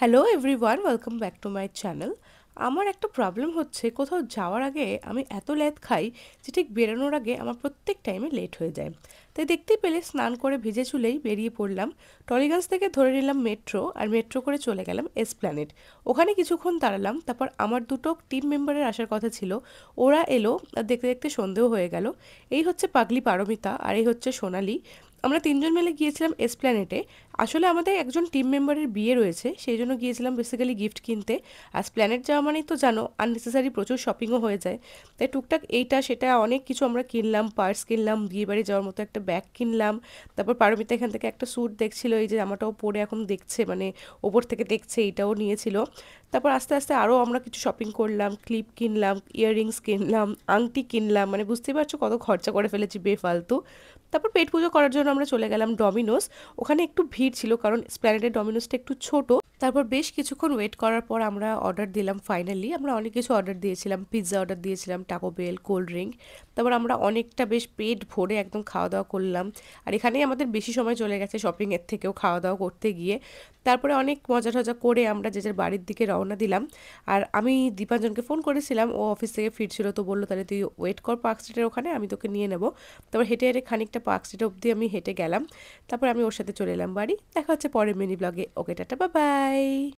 Hello everyone, welcome back to my channel. আমার একটা problem হচ্ছে, কোথাও যাওয়ার আগে আমি এত লেট খাই যে ঠিক বেরোনোর আগে আমার প্রত্যেক টাইমে লেট হয়ে যায়। তাই দেখতেই পেলে স্নান করে ভিজে চুলেই বেরিয়ে পড়লাম। টলিগঞ্জ থেকে ধরে নিলাম মেট্রো, আর মেট্রো করে চলে গেলাম এসপ্ল্যানেড। ওখানে কিছুক্ষণ দাঁড়ালাম, তারপর আমার দুটো টিম মেম্বারের আসার কথা ছিল, ওরা এলো। আর দেখতে দেখতে সন্ধেও হয়ে গেল। এই হচ্ছে পাগলি পারমিতা, আর এই হচ্ছে সোনালি। আমরা তিনজন মিলে গিয়েছিলাম এসপ্ল্যানেটে। আসলে আমাদের একজন টিম মেম্বারের বিয়ে রয়েছে, সেই জন্য গিয়েছিলাম বেসিক্যালি গিফট কিনতে। আর প্ল্যানেট যাওয়া মানেই তো জানো, আননেসেসারি প্রচুর শপিংও হয়ে যায়। তাই টুকটাক এইটা সেটা অনেক কিছু আমরা কিনলাম, পার্স কিনলাম, বিয়েবাড়ি যাওয়ার মতো একটা ব্যাগ কিনলাম। তারপর পারমিতা এখান থেকে একটা স্যুট দেখছিল, এই যে জামাটাও পরে এখন দেখছে, মানে ওপর থেকে দেখছে, এইটাও নিয়েছিল। তারপর আস্তে আস্তে আরও আমরা কিছু শপিং করলাম, ক্লিপ কিনলাম, ইয়াররিংস কিনলাম, আংটি কিনলাম, মানে বুঝতেই পারছো কত খরচা করে ফেলেছি বেফালতু। তারপর পেট পুজো করার জন্য আমরা চলে গেলাম ডমিনোস। ওখানে একটু ভিড় ছিল কারণ স্প্ল্যানেডের ডমিনোসটা একটু ছোট। তারপর বেশ কিছুক্ষণ ওয়েট করার পর আমরা অর্ডার দিলাম। ফাইনালি আমরা অনেক কিছু অর্ডার দিয়েছিলাম, পিৎজা অর্ডার দিয়েছিলাম, টাকো বেল, কোল্ড ড্রিঙ্ক। তারপর আমরা অনেকটা বেশ পেট ভরে একদম খাওয়া দাওয়া করলাম। আর এখানেই আমাদের বেশি সময় চলে গেছে শপিংয়ের থেকেও খাওয়া দাওয়া করতে গিয়ে। তারপরে অনেক মজা টজা করে আমরা যে যার বাড়ির দিকে রওনা দিলাম। আর আমি দীপাঞ্জনকে ফোন করেছিলাম, ও অফিস থেকে ফিরছিল, তো বললো তাহলে তুই ওয়েট কর পার্ক স্ট্রিটের ওখানে, আমি তোকে নিয়ে নেবো। তারপর হেঁটে হেঁটে খানিকটা পার্ক স্ট্রিট অবধি আমি হেঁটে গেলাম। তারপর আমি ওর সাথে চলে এলাম বাড়ি। দেখা হচ্ছে পরের মিনি ব্লগে। ওকে, টাটা, বাই বাই।